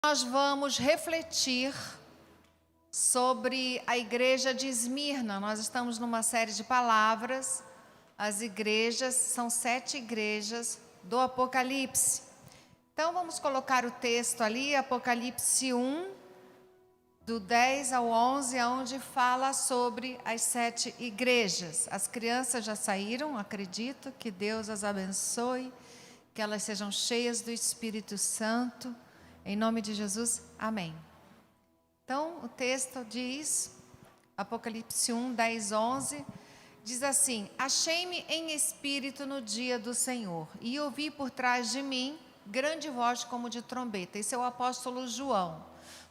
Nós vamos refletir sobre a igreja de Esmirna. Nós estamos numa série de palavras. As igrejas, são 7 igrejas do Apocalipse. Então vamos colocar o texto ali, Apocalipse 1, do 10 ao 11, onde fala sobre as 7 igrejas. As crianças já saíram, acredito, que Deus as abençoe, que elas sejam cheias do Espírito Santo. Em nome de Jesus, amém. Então, o texto diz, Apocalipse 1, 10, 11, diz assim: Achei-me em espírito no dia do Senhor, e ouvi por trás de mim grande voz como de trombeta. Esse é o apóstolo João,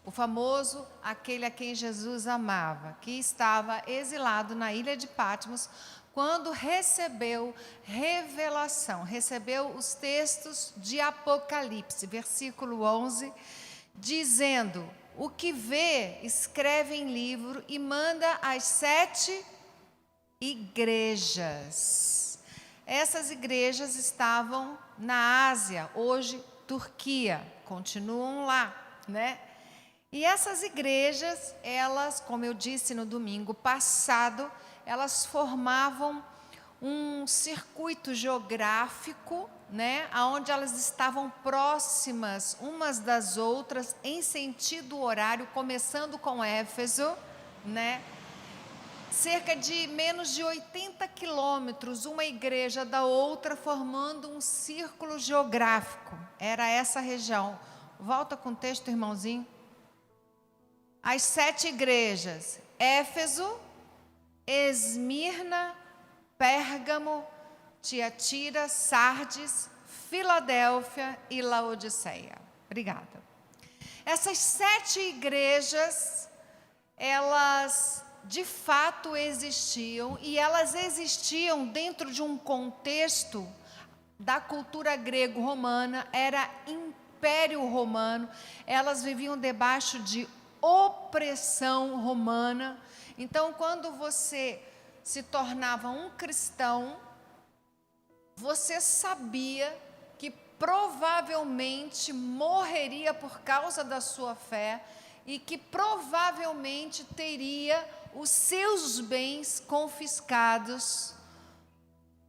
o famoso, aquele a quem Jesus amava, que estava exilado na ilha de Patmos, quando recebeu revelação, recebeu os textos de Apocalipse, versículo 11, dizendo: o que vê, escreve em livro e manda às 7 igrejas. Essas igrejas estavam na Ásia, hoje Turquia, continuam lá, né? E essas igrejas, elas, como eu disse no domingo passado, elas formavam um circuito geográfico, né, onde elas estavam próximas umas das outras em sentido horário, começando com Éfeso, né, cerca de menos de 80 quilômetros, uma igreja da outra, formando um círculo geográfico. Era essa região. Volta com o texto, irmãozinho. As 7 igrejas: Éfeso, Esmirna, Pérgamo, Tiatira, Sardes, Filadélfia e Laodiceia. Obrigada. Essas 7 igrejas, elas de fato existiam, e elas existiam dentro de um contexto da cultura grego-romana, era Império Romano, elas viviam debaixo de opressão romana. Então, quando você se tornava um cristão, você sabia que provavelmente morreria por causa da sua fé e que provavelmente teria os seus bens confiscados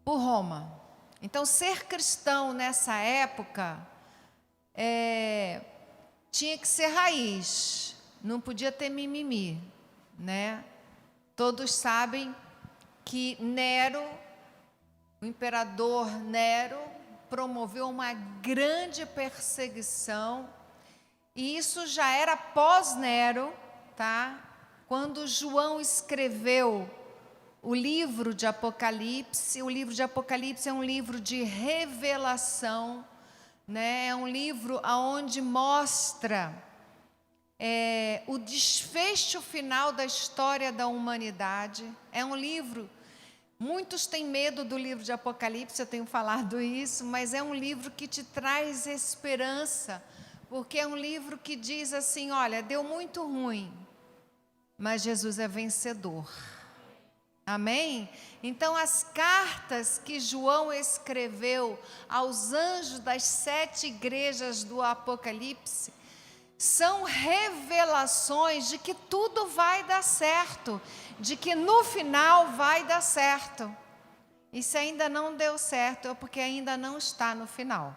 por Roma. Então, ser cristão nessa época tinha que ser raiz, não podia ter mimimi, né? Todos sabem que Nero, o imperador Nero, promoveu uma grande perseguição, e isso já era pós-Nero, tá? Quando João escreveu o livro de Apocalipse. O livro de Apocalipse é um livro de revelação, né? É um livro onde mostra o desfecho final da história da humanidade. É um livro, muitos têm medo do livro de Apocalipse, eu tenho falado isso, mas é um livro que te traz esperança, porque é um livro que diz assim: olha, deu muito ruim, mas Jesus é vencedor. Amém? Então, as cartas que João escreveu aos anjos das 7 igrejas do Apocalipse são revelações de que tudo vai dar certo, de que no final vai dar certo. E se ainda não deu certo, é porque ainda não está no final.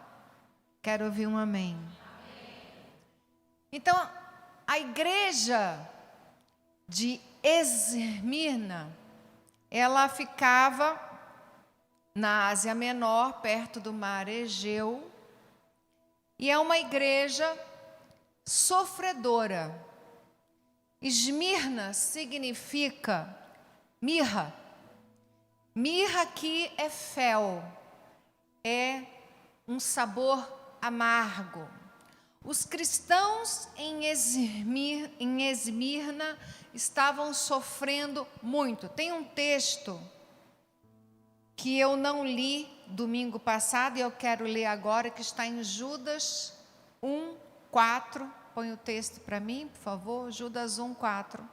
Quero ouvir um amém. Então, a igreja de Esmirna, ela ficava na Ásia Menor, perto do mar Egeu, e é uma igreja sofredora. Esmirna significa mirra. Mirra aqui é fel, é um sabor amargo. Os cristãos em Esmirna estavam sofrendo muito. Tem um texto que eu não li domingo passado e eu quero ler agora, que está em Judas 1, 4. Põe o texto para mim, por favor. Judas 1, 4.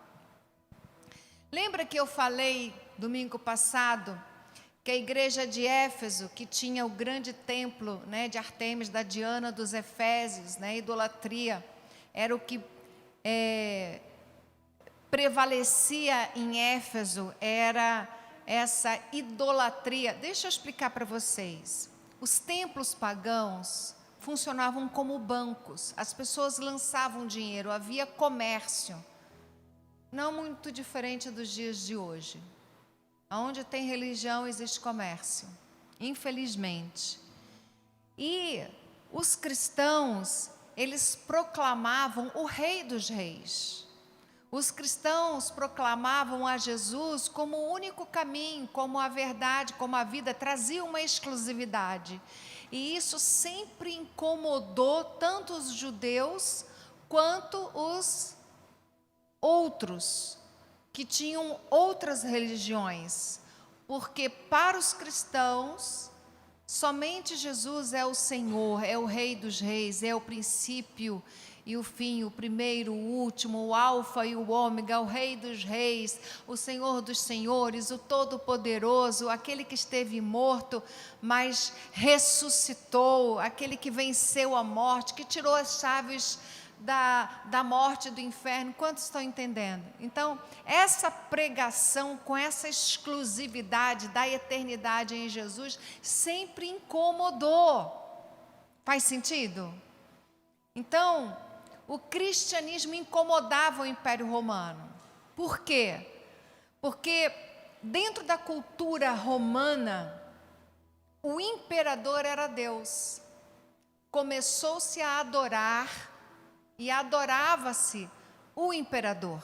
Lembra que eu falei domingo passado que a igreja de Éfeso, que tinha o grande templo, né, de Artemis, da Diana dos Efésios, né, idolatria, era o que prevalecia em Éfeso, era essa idolatria. Deixa eu explicar para vocês. Os templos pagãos funcionavam como bancos. As pessoas lançavam dinheiro, havia comércio. Não muito diferente dos dias de hoje. Onde tem religião existe comércio, infelizmente. E os cristãos, eles proclamavam o Rei dos Reis. Os cristãos proclamavam a Jesus como o único caminho, como a verdade, como a vida, traziam uma exclusividade. E isso sempre incomodou tanto os judeus quanto os outros, que tinham outras religiões. Porque para os cristãos, somente Jesus é o Senhor, é o Rei dos Reis, é o princípio e o fim, o primeiro, o último, o alfa e o ômega, o Rei dos Reis, o Senhor dos Senhores, o Todo-Poderoso, aquele que esteve morto, mas ressuscitou, aquele que venceu a morte, que tirou as chaves da morte, do inferno. Quantos estão entendendo? Então, essa pregação com essa exclusividade da eternidade em Jesus sempre incomodou. Faz sentido? Então, o cristianismo incomodava o Império Romano. Por quê? Porque dentro da cultura romana, o imperador era Deus. Começou-se a adorar e adorava-se o imperador.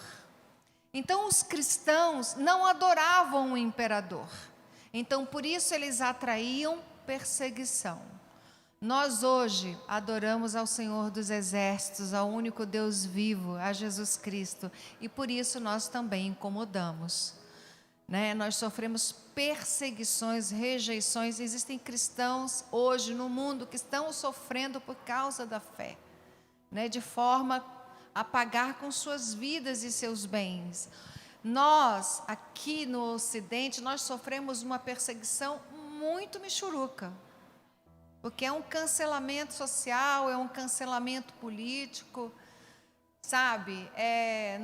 Então, os cristãos não adoravam o imperador. Então, por isso eles atraíam perseguição. Nós hoje adoramos ao Senhor dos Exércitos, ao único Deus vivo, a Jesus Cristo, e por isso nós também incomodamos, né? Nós sofremos perseguições, rejeições. Existem cristãos hoje no mundo que estão sofrendo por causa da fé, né? De forma a pagar com suas vidas e seus bens. Nós, aqui no Ocidente, nós sofremos uma perseguição muito michuruca, porque é um cancelamento social, é um cancelamento político, sabe? É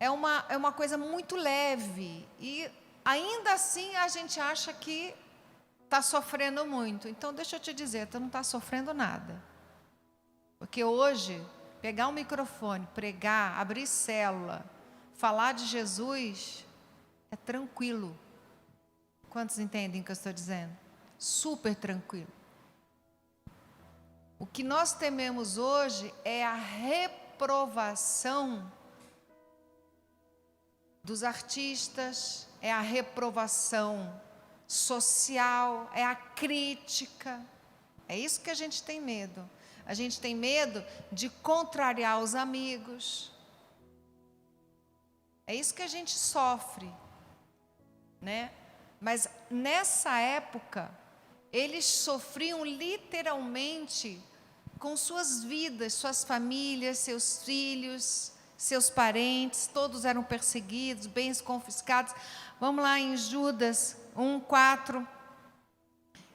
uma coisa muito leve, e ainda assim a gente acha que está sofrendo muito. Então, deixa eu te dizer, tu não está sofrendo nada. Porque hoje, pegar um microfone, pregar, abrir célula, falar de Jesus, é tranquilo. Quantos entendem o que eu estou dizendo? Super tranquilo. O que nós tememos hoje é a reprovação dos artistas, é a reprovação social, é a crítica. É isso que a gente tem medo. A gente tem medo de contrariar os amigos. É isso que a gente sofre, né? Mas nessa época, eles sofriam literalmente com suas vidas, suas famílias, seus filhos, seus parentes, todos eram perseguidos, bens confiscados. Vamos lá em Judas 1:4,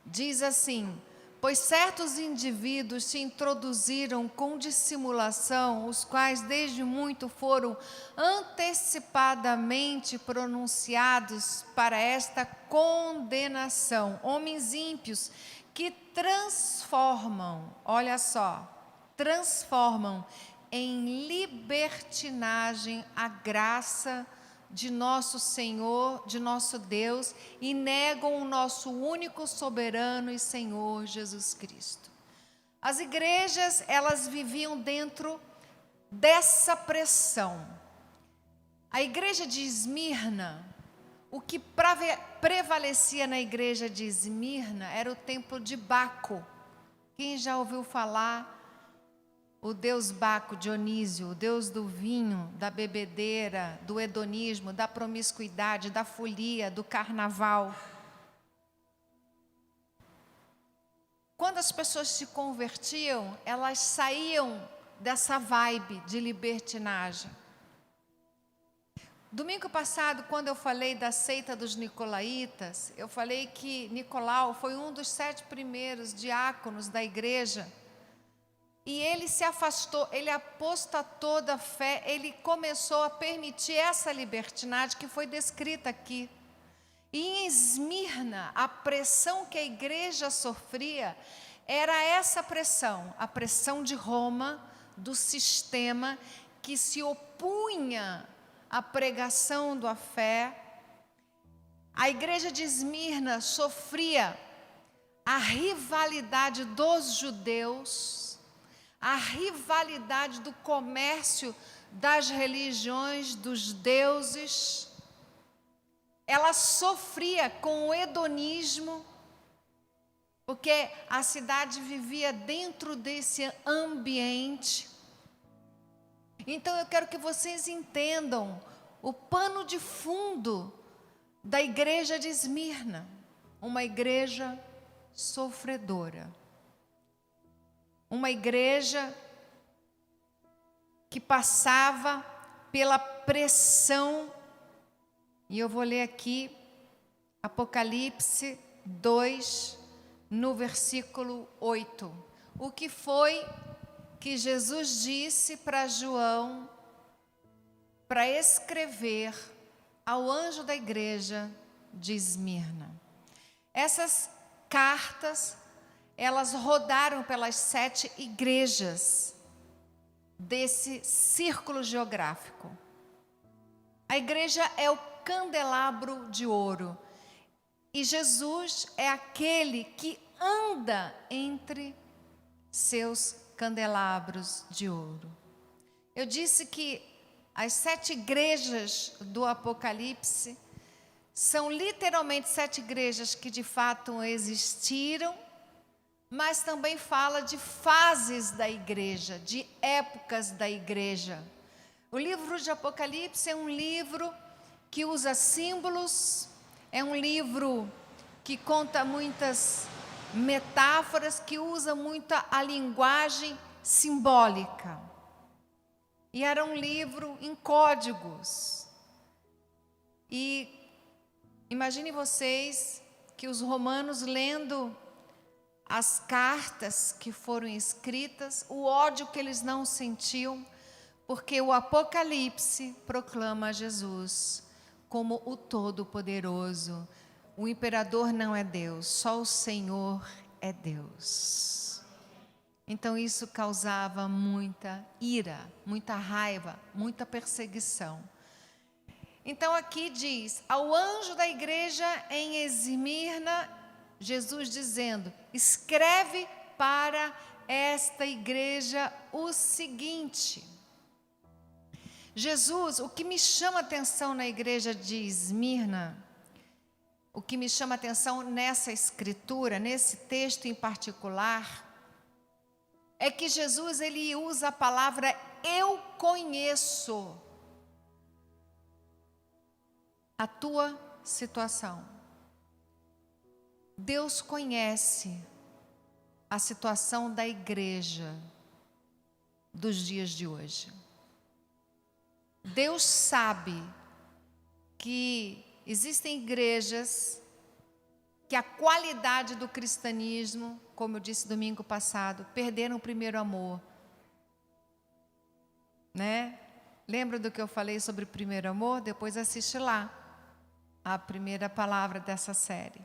diz assim: pois certos indivíduos se introduziram com dissimulação, os quais desde muito foram antecipadamente pronunciados para esta condenação. Homens ímpios que transformam, olha só, transformam em libertinagem a graça de nosso Senhor, de nosso Deus, e negam o nosso único soberano e Senhor Jesus Cristo. As igrejas, elas viviam dentro dessa pressão. A igreja de Esmirna, o que prevalecia na igreja de Esmirna era o templo de Baco. Quem já ouviu falar? O deus Baco, Dionísio, o deus do vinho, da bebedeira, do hedonismo, da promiscuidade, da folia, do carnaval. Quando as pessoas se convertiam, elas saíam dessa vibe de libertinagem. Domingo passado, quando eu falei da seita dos nicolaítas, eu falei que Nicolau foi um dos 7 primeiros diáconos da igreja. E ele se afastou, ele apostatou da fé, ele começou a permitir essa libertinagem que foi descrita aqui. E em Esmirna, a pressão que a igreja sofria era essa pressão, a pressão de Roma, do sistema que se opunha à pregação da fé. A igreja de Esmirna sofria a rivalidade dos judeus, a rivalidade do comércio das religiões, dos deuses. Ela sofria com o hedonismo, porque a cidade vivia dentro desse ambiente. Então eu quero que vocês entendam o pano de fundo da igreja de Esmirna, uma igreja sofredora. Uma igreja que passava pela pressão. E eu vou ler aqui Apocalipse 2, no versículo 8. O que foi que Jesus disse para João para escrever ao anjo da igreja de Esmirna? Essas cartas, elas rodaram pelas 7 igrejas desse círculo geográfico. A igreja é o candelabro de ouro. E Jesus é aquele que anda entre seus candelabros de ouro. Eu disse que as 7 igrejas do Apocalipse são literalmente 7 igrejas que de fato existiram, mas também fala de fases da igreja, de épocas da igreja. O livro de Apocalipse é um livro que usa símbolos, é um livro que conta muitas metáforas, que usa muita a linguagem simbólica. E era um livro em códigos. E imagine vocês que os romanos, lendo as cartas que foram escritas, o ódio que eles não sentiam, porque o Apocalipse proclama Jesus como o Todo-Poderoso. O imperador não é Deus, só o Senhor é Deus. Então isso causava muita ira, muita raiva, muita perseguição. Então aqui diz, ao anjo da igreja em Esmirna, Jesus dizendo, escreve para esta igreja o seguinte. Jesus, o que me chama a atenção na igreja de Esmirna, o que me chama a atenção nessa escritura, nesse texto em particular, é que Jesus, ele usa a palavra eu conheço a tua situação. Deus conhece a situação da igreja dos dias de hoje. Deus sabe que existem igrejas que a qualidade do cristianismo, como eu disse domingo passado, perderam o primeiro amor. Né? Lembra do que eu falei sobre o primeiro amor? Depois assiste lá a primeira palavra dessa série.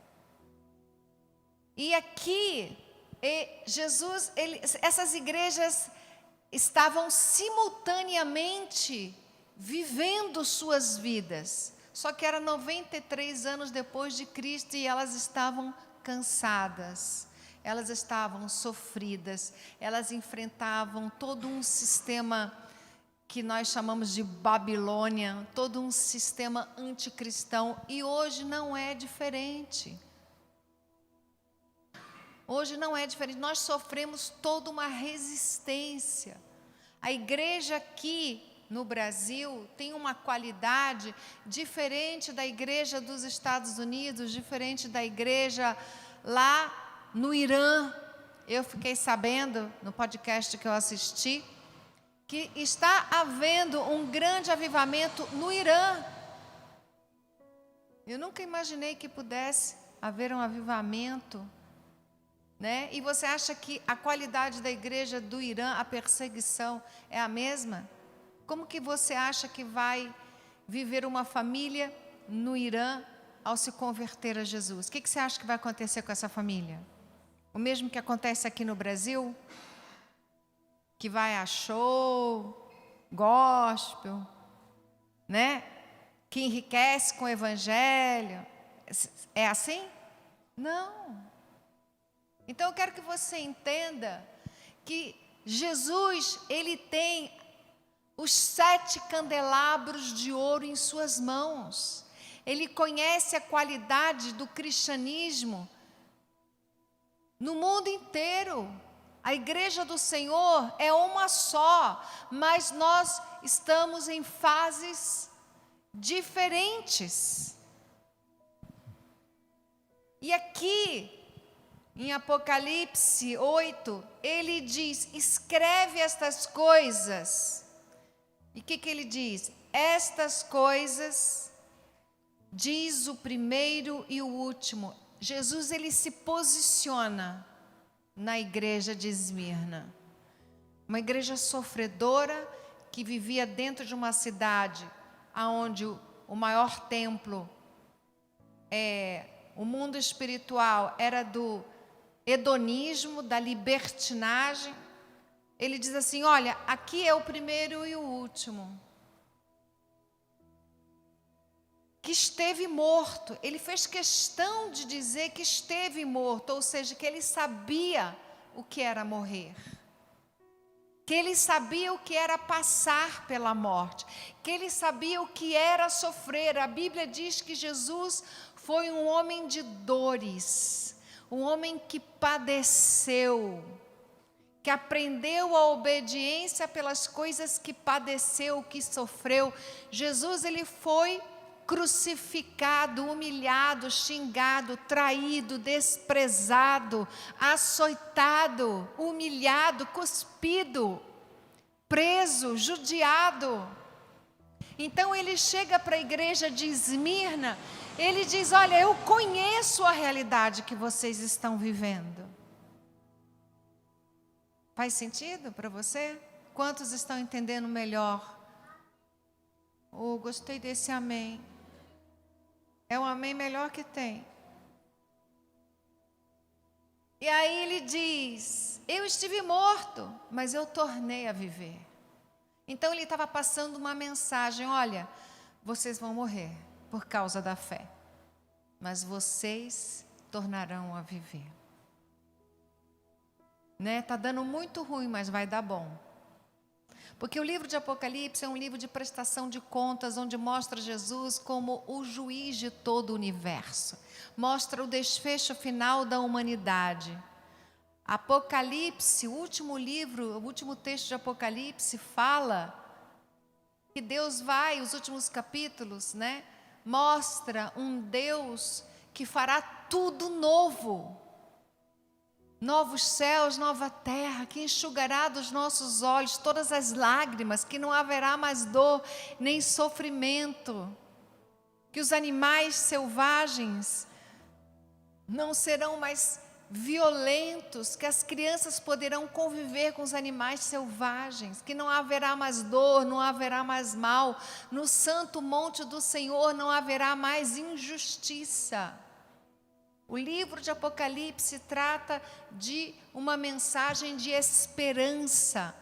E aqui, Jesus, essas igrejas estavam simultaneamente vivendo suas vidas, só que era 93 anos depois de Cristo e elas estavam cansadas, elas estavam sofridas, elas enfrentavam todo um sistema que nós chamamos de Babilônia, todo um sistema anticristão, e hoje não é diferente. Hoje não é diferente, nós sofremos toda uma resistência. A igreja aqui no Brasil tem uma qualidade diferente da igreja dos Estados Unidos, diferente da igreja lá no Irã. Eu fiquei sabendo, no podcast que eu assisti, que está havendo um grande avivamento no Irã. Eu nunca imaginei que pudesse haver um avivamento né? E você acha que a qualidade da igreja do Irã, a perseguição é a mesma? Como que você acha que vai viver uma família no Irã ao se converter a Jesus? O que você acha que vai acontecer com essa família? O mesmo que acontece aqui no Brasil? Que vai a show, gospel, né? Que enriquece com o evangelho. É assim? Não. Então eu quero que você entenda que Jesus, ele tem os 7 candelabros de ouro em suas mãos. Ele conhece a qualidade do cristianismo no mundo inteiro. A igreja do Senhor é uma só, mas nós estamos em fases diferentes. E aqui, em Apocalipse 8, ele diz: escreve estas coisas. E o que ele diz? Estas coisas, diz o primeiro e o último. Jesus, ele se posiciona na igreja de Esmirna. Uma igreja sofredora que vivia dentro de uma cidade onde o maior templo, o mundo espiritual, era do hedonismo, da libertinagem. Ele diz assim: olha, aqui é o primeiro e o último, que esteve morto. Ele fez questão de dizer que esteve morto, ou seja, que ele sabia o que era morrer, que ele sabia o que era passar pela morte, que ele sabia o que era sofrer. A Bíblia diz que Jesus foi um homem de dores, um homem que padeceu, que aprendeu a obediência pelas coisas que padeceu, que sofreu. Jesus, ele foi crucificado, humilhado, xingado, traído, desprezado, açoitado, humilhado, cuspido, preso, judiado. Então ele chega para a igreja de Esmirna, ele diz: olha, eu conheço a realidade que vocês estão vivendo. Faz sentido para você? Quantos estão entendendo melhor? Oh, gostei desse amém. É um amém melhor que tem. E aí ele diz: eu estive morto, mas eu tornei a viver. Então ele estava passando uma mensagem: olha, vocês vão morrer por causa da fé, mas vocês tornarão a viver. Né? Tá dando muito ruim, mas vai dar bom. Porque o livro de Apocalipse é um livro de prestação de contas, onde mostra Jesus como o juiz de todo o universo. Mostra o desfecho final da humanidade. Apocalipse, o último livro, o último texto de Apocalipse fala que Deus vai, os últimos capítulos, né? Mostra um Deus que fará tudo novo. Novos céus, nova terra, que enxugará dos nossos olhos todas as lágrimas, que não haverá mais dor nem sofrimento, que os animais selvagens não serão mais violentos, que as crianças poderão conviver com os animais selvagens, que não haverá mais dor, não haverá mais mal, no santo monte do Senhor não haverá mais injustiça. O livro de Apocalipse trata de uma mensagem de esperança,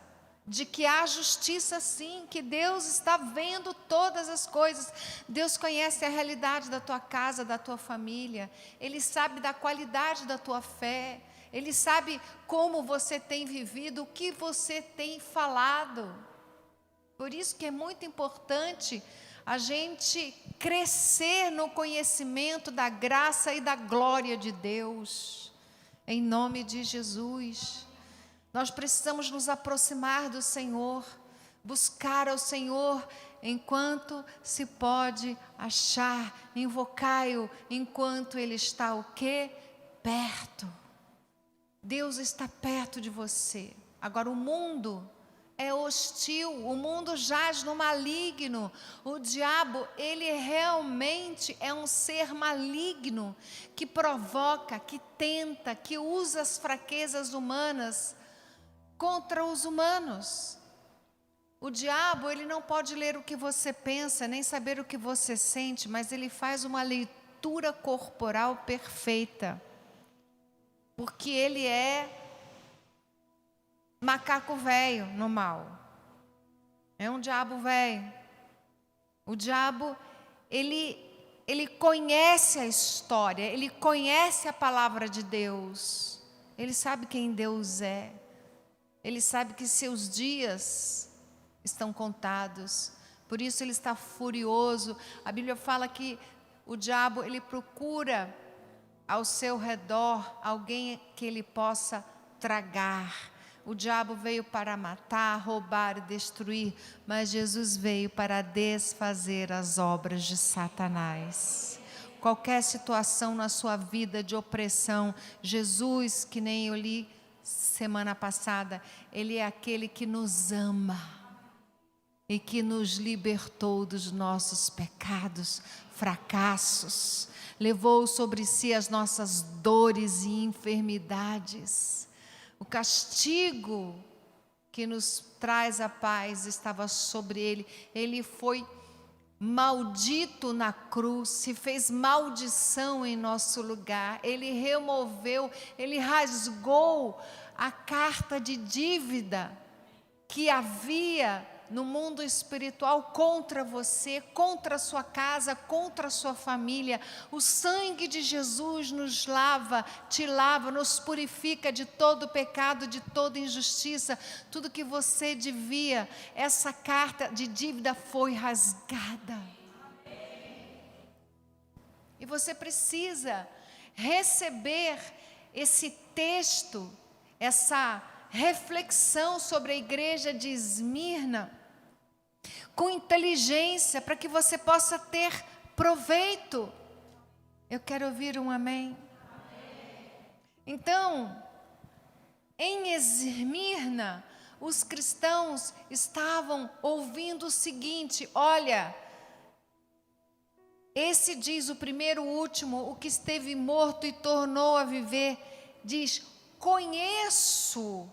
de que há justiça sim, que Deus está vendo todas as coisas. Deus conhece a realidade da tua casa, da tua família. Ele sabe da qualidade da tua fé. Ele sabe como você tem vivido, o que você tem falado. Por isso que é muito importante a gente crescer no conhecimento da graça e da glória de Deus, em nome de Jesus. Nós precisamos nos aproximar do Senhor, buscar ao Senhor enquanto se pode achar, invocai-o enquanto Ele está o quê? Perto. Deus está perto de você. Agora o mundo é hostil, o mundo jaz no maligno. O diabo, ele realmente é um ser maligno, que provoca, que tenta, que usa as fraquezas humanas contra os humanos. O diabo, ele não pode ler o que você pensa, nem saber o que você sente, mas ele faz uma leitura corporal perfeita, porque ele é macaco velho no mal. É um diabo velho. O diabo, ele conhece a história, ele conhece a palavra de Deus. Ele sabe quem Deus é. Ele sabe que seus dias estão contados. Por isso ele está furioso. A Bíblia fala que o diabo, ele procura ao seu redor alguém que ele possa tragar. O diabo veio para matar, roubar e destruir, mas Jesus veio para desfazer as obras de Satanás. Qualquer situação na sua vida de opressão, Jesus, que nem eu li semana passada, Ele é aquele que nos ama e que nos libertou dos nossos pecados, fracassos, levou sobre si as nossas dores e enfermidades. O castigo que nos traz a paz estava sobre ele. Ele foi maldito na cruz, se fez maldição em nosso lugar. Ele removeu, ele rasgou a carta de dívida que havia no mundo espiritual contra você, contra a sua casa, contra a sua família. O sangue de Jesus nos lava, te lava, nos purifica de todo pecado, de toda injustiça. Tudo que você devia, essa carta de dívida foi rasgada. E você precisa receber esse texto, essa reflexão sobre a igreja de Esmirna com inteligência, para que você possa ter proveito. Eu quero ouvir um amém. Então, em Esmirna, os cristãos estavam ouvindo o seguinte: olha, esse diz o primeiro, o último, o que esteve morto e tornou a viver, diz: conheço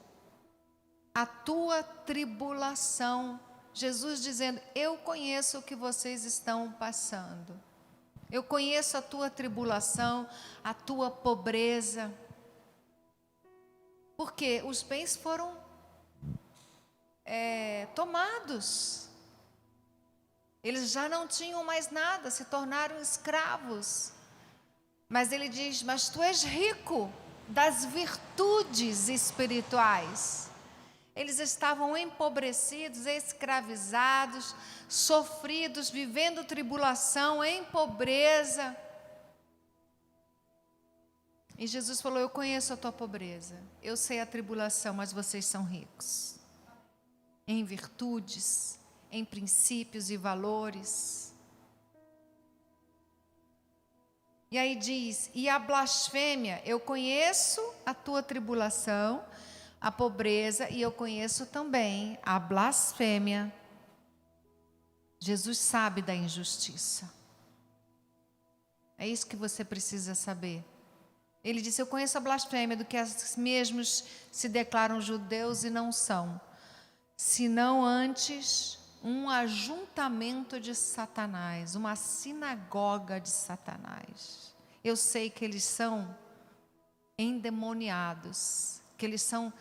a tua tribulação. Jesus dizendo: eu conheço o que vocês estão passando. Eu conheço a tua tribulação, a tua pobreza. Porque os bens foram tomados. Eles já não tinham mais nada, se tornaram escravos. Mas ele diz: mas tu és rico das virtudes espirituais. Eles estavam empobrecidos, escravizados, sofridos, vivendo tribulação, em pobreza. E Jesus falou: eu conheço a tua pobreza, eu sei a tribulação, mas vocês são ricos. Em virtudes, em princípios e valores. E aí diz: e a blasfêmia, eu conheço a tua tribulação, a pobreza, e eu conheço também a blasfêmia. Jesus sabe da injustiça. É isso que você precisa saber. Ele disse: eu conheço a blasfêmia do que os mesmos se declaram judeus e não são, senão antes um ajuntamento de Satanás, uma sinagoga de Satanás. Eu sei que eles são endemoniados, que eles são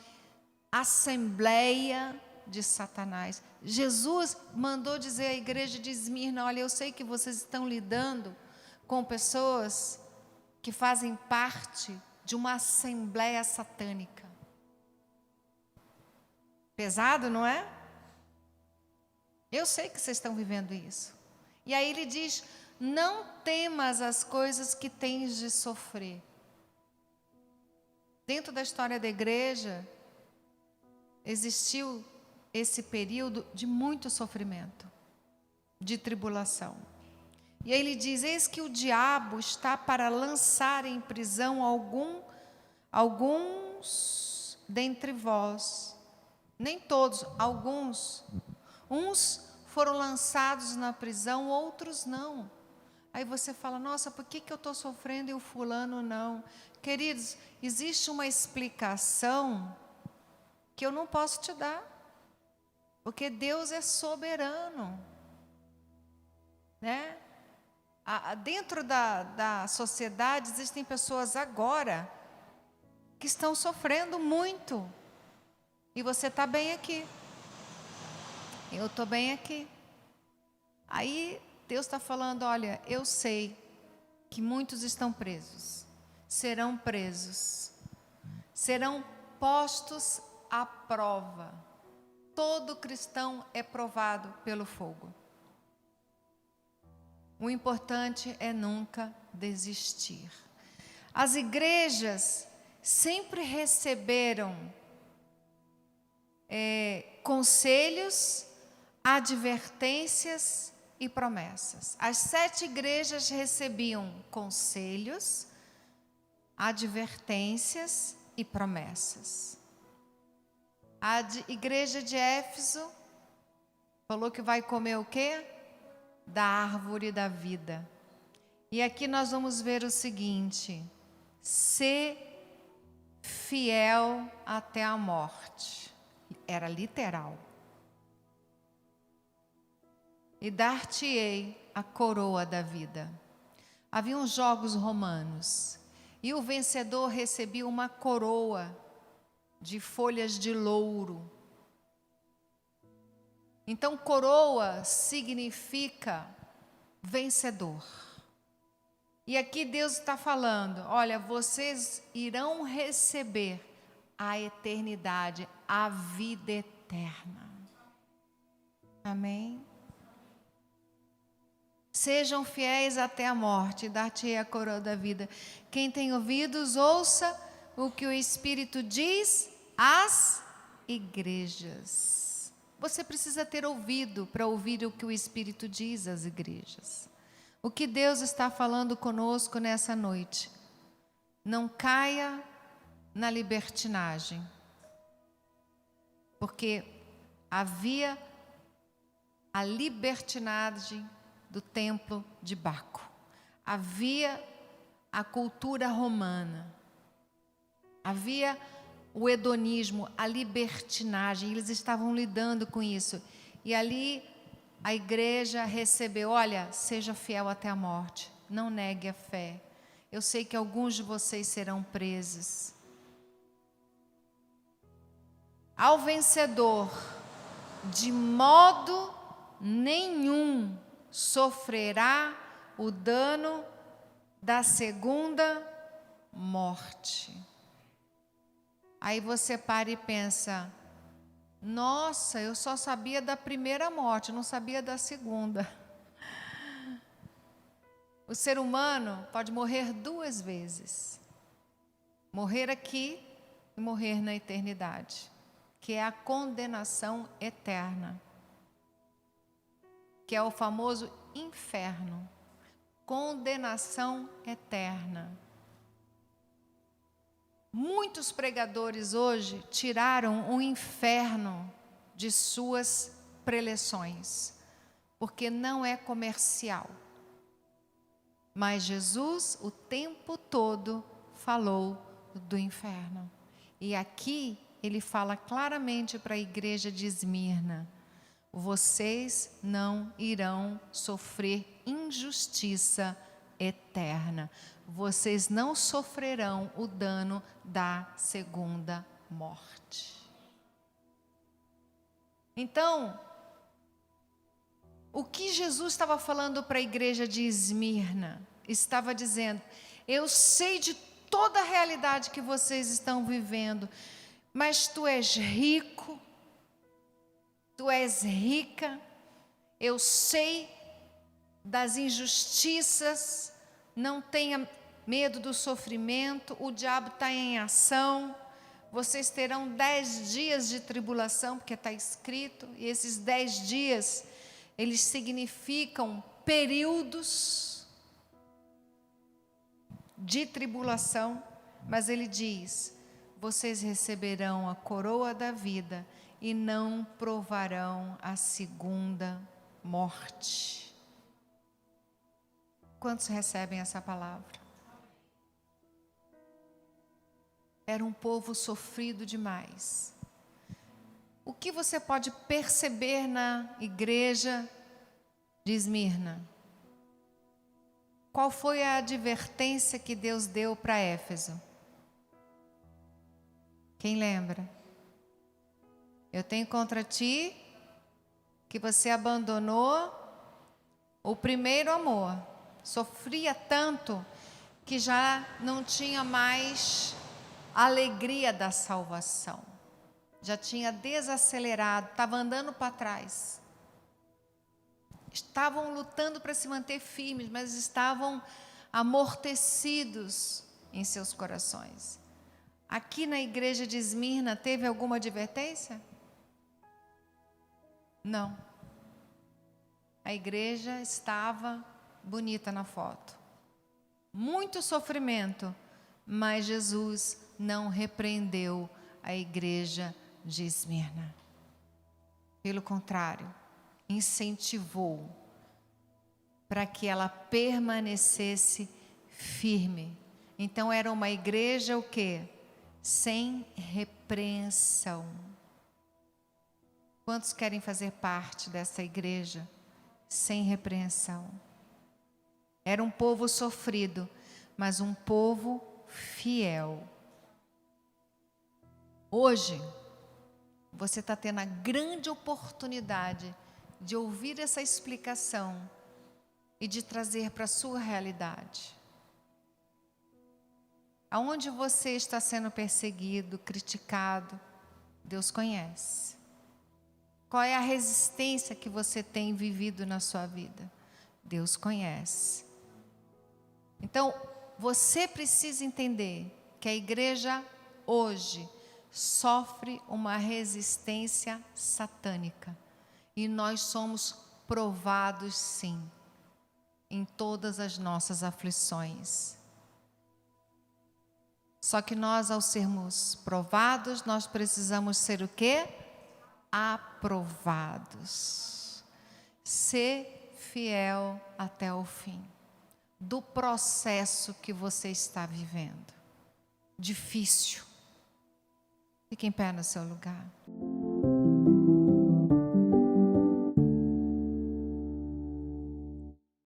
assembleia de Satanás. Jesus mandou dizer à igreja de Esmirna: olha, eu sei que vocês estão lidando com pessoas que fazem parte de uma assembleia satânica. Pesado, não é? Eu sei que vocês estão vivendo isso. E aí ele diz: não temas as coisas que tens de sofrer. Dentro da história da igreja, existiu esse período de muito sofrimento, de tribulação. E aí ele diz: eis que o diabo está para lançar em prisão alguns dentre vós, Nem todos, alguns. Uns foram lançados na prisão, outros não. Aí você fala, nossa, por que eu estou sofrendo e o fulano não? Queridos, existe uma explicação que eu não posso te dar. Porque Deus é soberano. Né? Dentro da sociedade existem pessoas agora que estão sofrendo muito. E você está bem aqui. Eu estou bem aqui. Aí Deus está falando, olha, eu sei que muitos estão presos. Serão presos. Serão postos à prova. Todo cristão é provado pelo fogo. O importante é nunca desistir. As igrejas sempre receberam conselhos, advertências e promessas. As 7 igrejas recebiam conselhos, advertências e promessas. A igreja de Éfeso falou que vai comer o quê? Da árvore da vida. E aqui nós vamos ver o seguinte: ser fiel até a morte. Era literal. E dar-te-ei a coroa da vida. Havia uns jogos romanos. E o vencedor recebia uma coroa de folhas de louro. Então, coroa significa vencedor. E aqui Deus está falando, olha, vocês irão receber a eternidade, a vida eterna. Amém? Sejam fiéis até a morte, dar-te-ei a coroa da vida. Quem tem ouvidos, ouça o que o Espírito diz às igrejas. Você precisa ter ouvido para ouvir o que o Espírito diz às igrejas. O que Deus está falando conosco nessa noite. Não caia na libertinagem. Porque havia a libertinagem do templo de Baco. Havia a cultura romana. Havia o hedonismo, a libertinagem. Eles estavam lidando com isso. E ali a igreja recebeu, olha, seja fiel até a morte. Não negue a fé. Eu sei que alguns de vocês serão presos. Ao vencedor, de modo nenhum sofrerá o dano da segunda morte. Aí você para e pensa, nossa, eu só sabia da primeira morte, não sabia da segunda. O ser humano pode morrer 2 vezes. Morrer aqui e morrer na eternidade, que é a condenação eterna, que é o famoso inferno. Condenação eterna. Muitos pregadores hoje tiraram o inferno de suas preleções, porque não é comercial. Mas Jesus o tempo todo falou do inferno. E aqui ele fala claramente para a igreja de Esmirna: vocês não irão sofrer injustiça eterna. Vocês não sofrerão o dano da segunda morte. Então, o que Jesus estava falando para a igreja de Esmirna? Estava dizendo, eu sei de toda a realidade que vocês estão vivendo, mas tu és rico, tu és rica, eu sei das injustiças, não tenha medo do sofrimento, o diabo está em ação, vocês terão 10 dias de tribulação, porque está escrito, e esses 10 dias, eles significam períodos de tribulação, mas ele diz, vocês receberão a coroa da vida e não provarão a segunda morte. Quantos recebem essa palavra? Era um povo sofrido demais. O que você pode perceber na igreja de Esmirna? Qual foi a advertência que Deus deu para Éfeso? Quem lembra? Eu tenho contra ti que você abandonou o primeiro amor. Sofria tanto que já não tinha mais alegria da salvação. Já tinha desacelerado, estava andando para trás. Estavam lutando para se manter firmes, mas estavam amortecidos em seus corações. Aqui na igreja de Esmirna, teve alguma advertência? Não. A igreja estava bonita na foto. Muito sofrimento, mas Jesus não repreendeu a igreja de Esmirna. Pelo contrário, incentivou para que ela permanecesse firme. Então era uma igreja o quê? Sem repreensão. Quantos querem fazer parte dessa igreja sem repreensão? Era um povo sofrido, mas um povo fiel. Hoje, você está tendo a grande oportunidade de ouvir essa explicação e de trazer para a sua realidade. Aonde você está sendo perseguido, criticado, Deus conhece. Qual é a resistência que você tem vivido na sua vida? Deus conhece. Então, você precisa entender que a igreja hoje sofre uma resistência satânica. E nós somos provados, sim, em todas as nossas aflições. Só que nós, ao sermos provados, nós precisamos ser o quê? Aprovados. Ser fiel até o fim do processo que você está vivendo. Difícil. Fique em pé no seu lugar.